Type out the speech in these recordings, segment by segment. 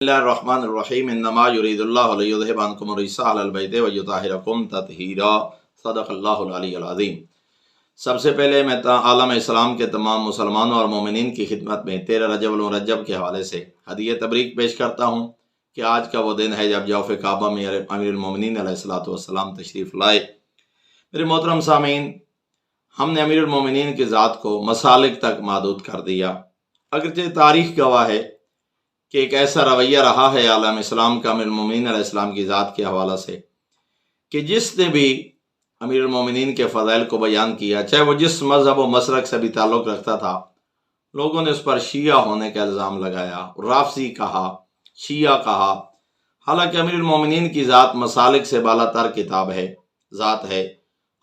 اللہ الرحمن الرحیم انما یرید اللہ لیذہب عنکم الرجس اہل البیت ویطہرکم تطہیرا صدق اللہ العلی العظیم۔ سب سے پہلے میں عالم اسلام کے تمام مسلمانوں اور مومنین کی خدمت میں 13 رجب المرجب کے حوالے سے ہدیہ تبریک پیش کرتا ہوں کہ آج کا وہ دن ہے جب جوف کعبہ میں امیر المومنین علیہ الصلوۃ والسلام تشریف لائے۔ میرے محترم سامعین، ہم نے امیر المومنین کی ذات کو مسالک تک محدود کر دیا، اگرچہ تاریخ گواہ ہے کہ ایک ایسا رویہ رہا ہے عالم اسلام کا امیر المومنین علیہ السلام کی ذات کے حوالے سے کہ جس نے بھی امیر المومنین کے فضائل کو بیان کیا، چاہے وہ جس مذہب و مسلک سے بھی تعلق رکھتا تھا، لوگوں نے اس پر شیعہ ہونے کا الزام لگایا، رافضی کہا، شیعہ کہا، حالانکہ امیر المومنین کی ذات مسالک سے بالا تر کتاب ہے، ذات ہے،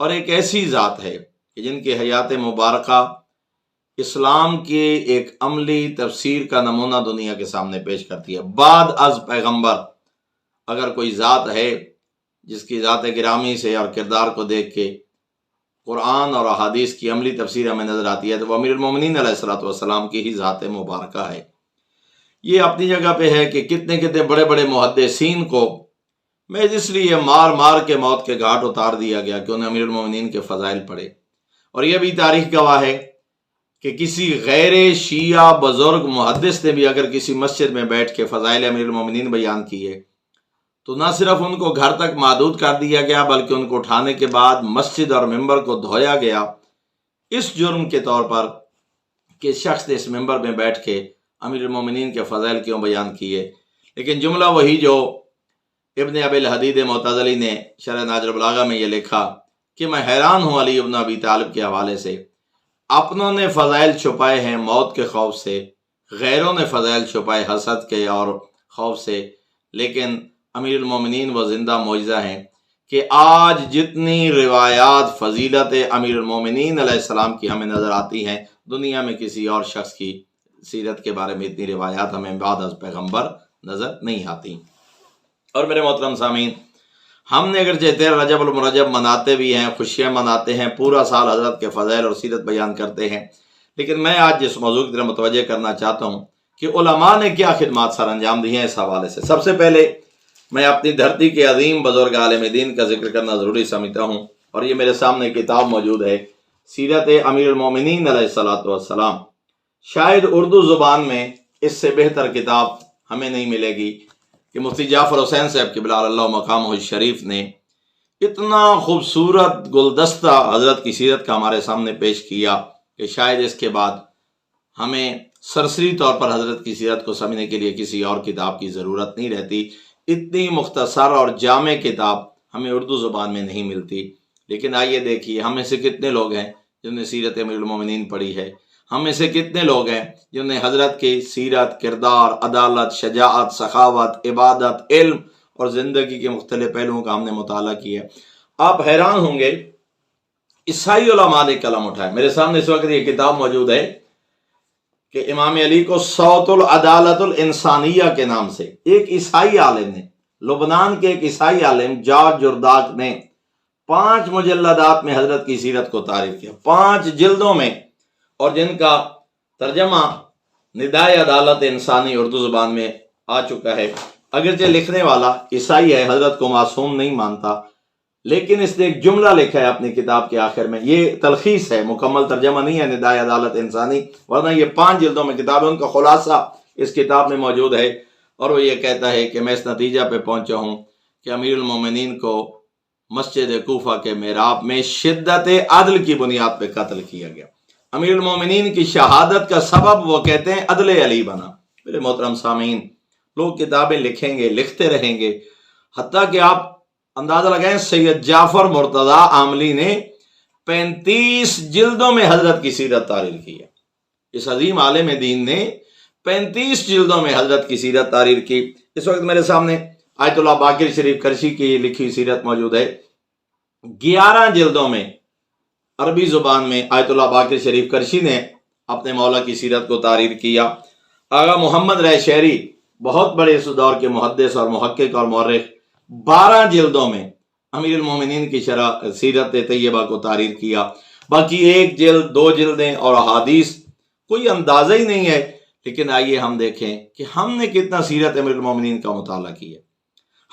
اور ایک ایسی ذات ہے کہ جن کی حیات مبارکہ اسلام کی ایک عملی تفسیر کا نمونہ دنیا کے سامنے پیش کرتی ہے۔ بعد از پیغمبر اگر کوئی ذات ہے جس کی ذات گرامی سے اور کردار کو دیکھ کے قرآن اور احادیث کی عملی تفسیر ہمیں نظر آتی ہے تو وہ امیر المومنین علیہ الصلوۃ والسلام کی ہی ذات مبارکہ ہے۔ یہ اپنی جگہ پہ ہے کہ کتنے بڑے بڑے محدثین کو محض اس لیے مار کے موت کے گھاٹ اتار دیا گیا کہ انہیں امیر المومنین کے فضائل پڑھے، اور یہ بھی تاریخ گواہ ہے کہ کسی غیر شیعہ بزرگ محدث نے بھی اگر کسی مسجد میں بیٹھ کے فضائل امیر المومنین بیان کیے تو نہ صرف ان کو گھر تک محدود کر دیا گیا بلکہ ان کو اٹھانے کے بعد مسجد اور ممبر کو دھویا گیا، اس جرم کے طور پر کہ شخص نے اس ممبر میں بیٹھ کے امیر المومنین کے فضائل کیوں بیان کیے۔ لیکن جملہ وہی جو ابن ابی الحدید معتزلی نے شرح نہج البلاغہ میں یہ لکھا کہ میں حیران ہوں علی ابن ابی طالب کے حوالے سے، اپنوں نے فضائل چھپائے ہیں موت کے خوف سے، غیروں نے فضائل چھپائے حسد کے اور خوف سے، لیکن امیر المومنین وہ زندہ معجزہ ہیں کہ آج جتنی روایات فضیلت امیر المومنین علیہ السلام کی ہمیں نظر آتی ہیں، دنیا میں کسی اور شخص کی سیرت کے بارے میں اتنی روایات ہمیں بعد از پیغمبر نظر نہیں آتی۔ اور میرے محترم سامعین، ہم نے اگرچہ 13 رجب المرجب مناتے بھی ہیں، خوشیاں مناتے ہیں، پورا سال حضرت کے فضائل اور سیرت بیان کرتے ہیں، لیکن میں آج جس موضوع کی طرف متوجہ کرنا چاہتا ہوں کہ علماء نے کیا خدمات سر انجام دی ہیں اس حوالے سے۔ سب سے پہلے میں اپنی دھرتی کے عظیم بزرگ عالم دین کا ذکر کرنا ضروری سمجھتا ہوں، اور یہ میرے سامنے کتاب موجود ہے، سیرت امیر المومنین علیہ الصلوۃ والسلام۔ شاید اردو زبان میں اس سے بہتر کتاب ہمیں نہیں ملے گی کہ مفتی جعفر حسین صاحب قبلہ اللہ مقامہ الشریف نے اتنا خوبصورت گلدستہ حضرت کی سیرت کا ہمارے سامنے پیش کیا کہ شاید اس کے بعد ہمیں سرسری طور پر حضرت کی سیرت کو سمجھنے کے لیے کسی اور کتاب کی ضرورت نہیں رہتی۔ اتنی مختصر اور جامع کتاب ہمیں اردو زبان میں نہیں ملتی۔ لیکن آئیے دیکھیے، ہم میں سے کتنے لوگ ہیں جنہوں نے سیرت امیر المومنین پڑھی ہے، ہم میں سے کتنے لوگ ہیں جنہوں نے حضرت کی سیرت، کردار، عدالت، شجاعت، سخاوت، عبادت، علم اور زندگی کے مختلف پہلوؤں کا ہم نے مطالعہ کیا۔ آپ حیران ہوں گے، عیسائی علماء نے قلم اٹھائے۔ میرے سامنے اس وقت یہ کتاب موجود ہے کہ امام علی کو صوت العدالت الانسانیہ کے نام سے ایک عیسائی عالم نے، لبنان کے ایک عیسائی عالم جارج جرداق نے 5 مجلدات میں حضرت کی سیرت کو تعریف کیا، 5 جلدوں میں، اور جن کا ترجمہ ندائے عدالت انسانی اردو زبان میں آ چکا ہے۔ اگرچہ لکھنے والا عیسائی ہے، حضرت کو معصوم نہیں مانتا، لیکن اس نے ایک جملہ لکھا ہے اپنی کتاب کے آخر میں، یہ تلخیص ہے، مکمل ترجمہ نہیں ہے ندائے عدالت انسانی، ورنہ یہ 5 جلدوں میں کتاب ہے، ان کا خلاصہ اس کتاب میں موجود ہے، اور وہ یہ کہتا ہے کہ میں اس نتیجہ پہ پہنچا ہوں کہ امیر المومنین کو مسجد کوفہ کے محراب میں شدت عدل کی بنیاد پہ قتل کیا گیا۔ امیر المومنین کی شہادت کا سبب وہ کہتے ہیں عدل علی بنا۔ میرے محترم سامعین، لوگ کتابیں لکھیں گے، لکھتے رہیں گے، حتیٰ کہ آپ اندازہ لگائیں سید جعفر مرتضیٰ عاملی نے 35 جلدوں میں حضرت کی سیرت تحریر کی ہے۔ اس عظیم عالم دین نے 35 جلدوں میں حضرت کی سیرت تحریر کی۔ اس وقت میرے سامنے آیت اللہ باقر شریف کرشی کی لکھی سیرت موجود ہے، 11 جلدوں میں عربی زبان میں آیت اللہ باقر شریف کرشی نے اپنے مولا کی سیرت کو تحریر کیا۔ آغا محمد رائے شہری بہت بڑے اس دور کے محدث اور محقق اور مورخ 12 جلدوں میں امیر المومنین کی شرح سیرت طیبہ کو تحریر کیا۔ باقی 1 جلد، 2 جلدیں اور احادیث کوئی اندازہ ہی نہیں ہے لیکن آئیے ہم دیکھیں کہ ہم نے کتنا سیرت امیر المومنین کا مطالعہ کیا،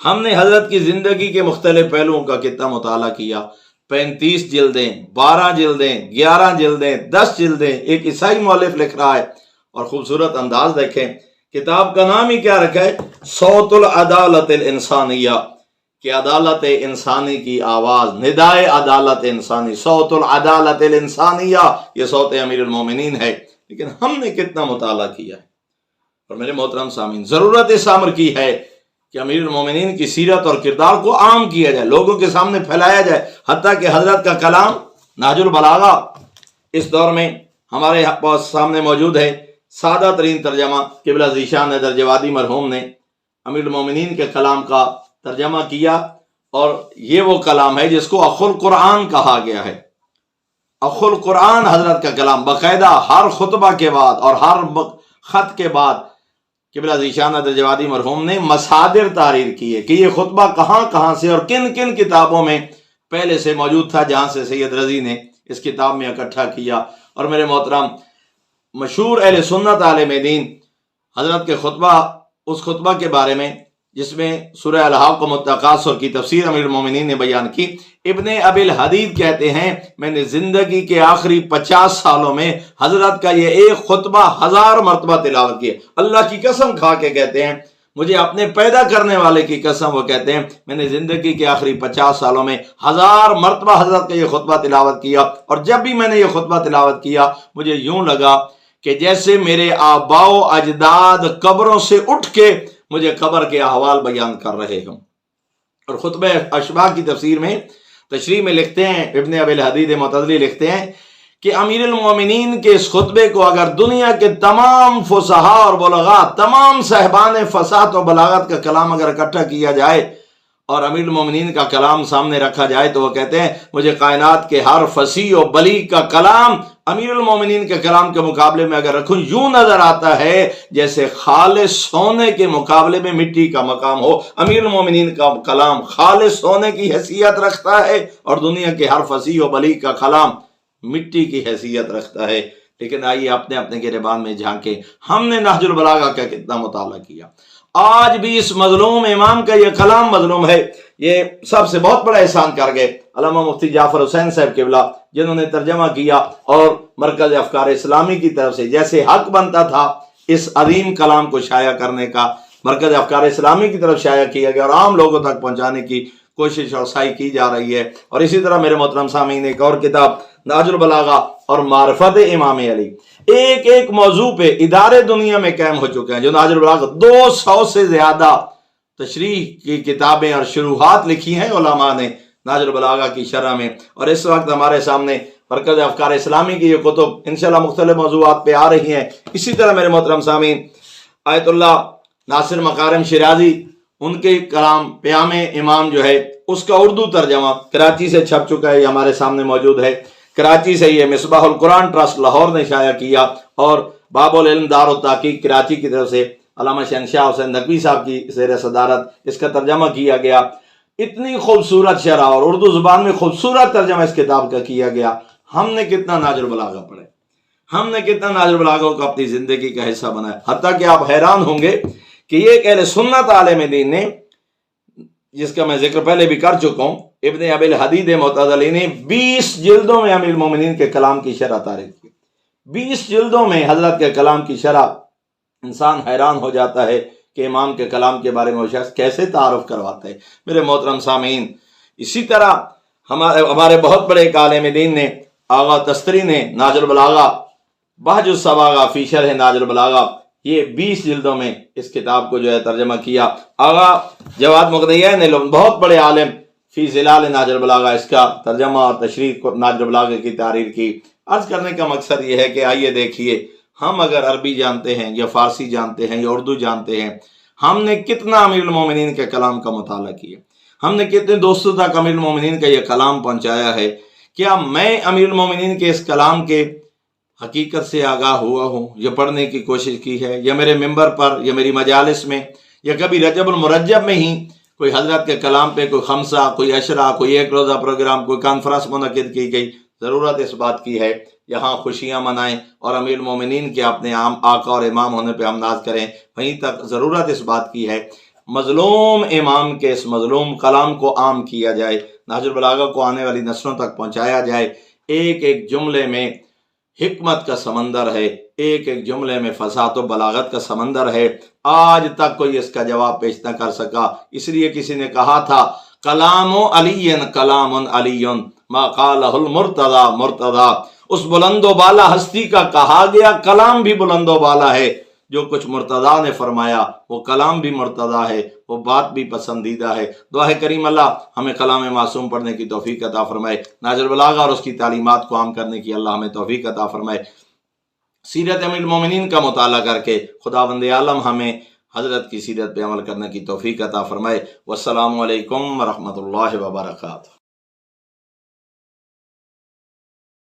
ہم نے حضرت کی زندگی کے مختلف پہلوؤں کا کتنا مطالعہ کیا۔ 35 جلدیں، 12 جلدیں، 11 جلدیں، 10 جلدیں، ایک عیسائی مؤلف لکھ رہا ہے، اور خوبصورت انداز دیکھیں، کتاب کا نام ہی کیا رکھا ہے؟ صوت العدالت الانسانیہ، کہ عدالت انسانی کی آواز، ندائے عدالت انسانی، صوت العدالت الانسانیہ، یہ صوت امیر المومنین ہے۔ لیکن ہم نے کتنا مطالعہ کیا ہے۔ اور میرے محترم سامعین، ضرورت اس امر کی ہے کہ امیر المومنین کی سیرت اور کردار کو عام کیا جائے، لوگوں کے سامنے پھیلایا جائے، حتیٰ کہ حضرت کا کلام نہج البلاغہ اس دور میں ہمارے سامنے موجود ہے۔ سادہ ترین ترجمہ قبلہ ذیشان حیدر جوادی مرحوم نے امیر المومنین کے کلام کا ترجمہ کیا، اور یہ وہ کلام ہے جس کو اخو القرآن کہا گیا ہے۔ اخو القرآن حضرت کا کلام، باقاعدہ ہر خطبہ کے بعد اور ہر خط کے بعد قبلہ ذیشان حیدر جوادی مرحوم نے مصادر تحریر کی ہے کہ یہ خطبہ کہاں کہاں سے اور کن کن کتابوں میں پہلے سے موجود تھا، جہاں سے سید رضی نے اس کتاب میں اکٹھا کیا۔ اور میرے محترم، مشہور اہل سنت عالم دین حضرت کے خطبہ، اس خطبہ کے بارے میں جس میں سورہ الحاقۃ والتکاثر کی تفسیر امیر المومنین نے بیان کی، ابن ابی الحدید کہتے ہیں میں نے زندگی کے آخری 50 سالوں میں حضرت کا یہ ایک خطبہ 1000 مرتبہ تلاوت کیا۔ اللہ کی قسم کھا کے کہتے ہیں، مجھے اپنے پیدا کرنے والے کی قسم، وہ کہتے ہیں میں نے زندگی کے آخری 50 سالوں میں 1000 مرتبہ حضرت کا یہ خطبہ تلاوت کیا، اور جب بھی میں نے یہ خطبہ تلاوت کیا مجھے یوں لگا کہ جیسے میرے آباء و اجداد قبروں سے اٹھ کے مجھے قبر کے احوال بیان کر رہے ہوں۔ اور خطبہ اشباح کی تفسیر میں تشریح میں لکھتے ہیں، ابن ابی الحدید معتزلی لکھتے ہیں کہ امیر المومنین کے اس خطبے کو اگر دنیا کے تمام فصحاء اور بلغاء، تمام صاحبان فصاحت و بلاغت کا کلام اگر اکٹھا کیا جائے اور امیر المومنین کا کلام سامنے رکھا جائے، تو وہ کہتے ہیں مجھے کائنات کے ہر فصیح و بلیغ کا کلام امیر المومنین کے کلام کے مقابلے میں اگر رکھوں، یوں نظر آتا ہے جیسے خالص سونے کے مقابلے میں مٹی کا مقام ہو۔ امیر المومنین کا کلام خالص سونے کی حیثیت رکھتا ہے، اور دنیا کے ہر فصیح و بلیغ کا کلام مٹی کی حیثیت رکھتا ہے۔ لیکن آئیے اپنے اپنے گریبان میں جھانکیں، ہم نے نہج البلاغہ کا کتنا مطالعہ کیا۔ آج بھی اس مظلوم امام کا یہ کلام مظلوم ہے۔ یہ سب سے بہت بڑا احسان کر گئے علامہ مفتی جعفر حسین صاحب قبلہ، جنہوں نے ترجمہ کیا، اور مرکز افکار اسلامی کی طرف سے جیسے حق بنتا تھا اس عظیم کلام کو شائع کرنے کا، مرکز افکار اسلامی کی طرف شائع کیا گیا اور عام لوگوں تک پہنچانے کی کوشش اور سعی کی جا رہی ہے۔ اور اسی طرح میرے محترم سامعین، ایک اور کتاب نہج البلاغہ اور معرفت امام علی، ایک ایک موضوع پہ ادارے دنیا میں قائم ہو چکے ہیں، جو نہج البلاغہ 200 سے زیادہ تشریح کی کتابیں اور شروحات لکھی ہیں علماء نے نہج البلاغہ کی شرح میں۔ اور اس وقت ہمارے سامنے مرکز افکار اسلامی کی یہ کتب انشاءاللہ مختلف موضوعات پہ آ رہی ہیں۔ اسی طرح میرے محترم سامعین، آیت اللہ ناصر مکارم شیرازی، ان کے کلام پیام امام جو ہے اس کا اردو ترجمہ کراچی سے چھپ چکا ہے، یہ ہمارے سامنے موجود ہے۔ کراچی سے یہ مصباح القرآن ٹرسٹ لاہور نے شائع کیا، اور باب العلم دار التحقیق کراچی کی طرف سے علامہ شہنشاہ حسین نقوی صاحب کی زیر صدارت اس کا ترجمہ کیا گیا۔ اتنی خوبصورت شرح اور اردو زبان میں خوبصورت ترجمہ اس کتاب کا کیا گیا۔ ہم نے کتنا نہج البلاغہ پڑھے، ہم نے کتنا نہج البلاغہ کو اپنی زندگی کا حصہ بنایا، حتیٰ کہ آپ حیران ہوں گے کہ یہ ایک اہل سنت عالم دین نے، جس کا میں ذکر پہلے بھی کر چکا ہوں، ابن ابی الحدید معتزلی نے 20 جلدوں میں امیر المومنین کے کلام کی شرح تحریر کی۔ 20 جلدوں میں حضرت کے کلام کی شرح، انسان حیران ہو جاتا ہے کہ امام کے کلام کے بارے میں وہ شخص کیسے تعارف کرواتا ہے۔ میرے محترم سامعین، اسی طرح ہمارے بہت بڑے ایک عالم دین نے، آغا تستری نے، نہج البلاغہ بہج الصباغہ فی شرح نہج البلاغہ، یہ 20 جلدوں میں اس کتاب کو جو ہے ترجمہ کیا۔ آغا جواد مغدیہ نے، بہت بڑے عالم، فی ظلال نہج البلاغہ، اس کا ترجمہ اور تشریح نہج البلاغہ کی تحریر کی۔ عرض کرنے کا مقصد یہ ہے کہ آئیے دیکھیے، ہم اگر عربی جانتے ہیں یا فارسی جانتے ہیں یا اردو جانتے ہیں، ہم نے کتنا امیر المومنین کے کلام کا مطالعہ کیا، ہم نے کتنے دوستوں تک امیر المومنین کا یہ کلام پہنچایا ہے۔ کیا میں امیر المومنین کے اس کلام کے حقیقت سے آگاہ ہوا ہوں، یا پڑھنے کی کوشش کی ہے، یا میرے ممبر پر یا میری مجالس میں یا کبھی رجب المرجب میں ہی کوئی حضرت کے کلام پہ کوئی خمسہ، کوئی عشرہ، کوئی ایک روزہ پروگرام، کوئی کانفرنس منعقد کی گئی؟ ضرورت اس بات کی ہے یہاں خوشیاں منائیں اور امیر المومنین کے اپنے عام آقا اور امام ہونے پہ ہم ناز کریں، وہیں تک ضرورت اس بات کی ہے مظلوم امام کے اس مظلوم کلام کو عام کیا جائے، نہج البلاغہ کو آنے والی نسلوں تک پہنچایا جائے۔ ایک ایک جملے میں حکمت کا سمندر ہے، ایک ایک جملے میں فصاحت و بلاغت کا سمندر ہے، آج تک کوئی اس کا جواب پیش نہ کر سکا۔ اس لیے کسی نے کہا تھا کلام علی کلام علی ما قالہ المرتضی مرتضی، اس بلند و بالا ہستی کا کہا گیا کلام بھی بلند و بالا ہے، جو کچھ مرتضیٰ نے فرمایا وہ کلام بھی مرتضیٰ ہے، وہ بات بھی پسندیدہ ہے۔ دعا ہے کریم اللہ ہمیں کلام معصوم پڑھنے کی توفیق عطا فرمائے، نہج البلاغہ اور اس کی تعلیمات کو عام کرنے کی اللہ ہمیں توفیق عطا فرمائے۔ سیرت امیر المومنین کا مطالعہ کر کے خداوند عالم ہمیں حضرت کی سیرت پہ عمل کرنے کی توفیق عطا فرمائے۔ والسلام علیکم ورحمۃ اللہ وبرکاتہ۔